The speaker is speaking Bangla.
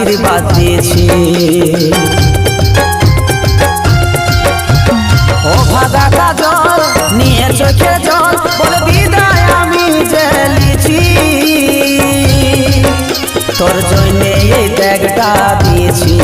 আশীর্বাদ দিয়েছি। ও ভাগা কাজল নিয়ে চোখে জল বলে বিদায় আমি জেলেছি, তোর জন্যে এই ব্যাগটা দিয়েছি।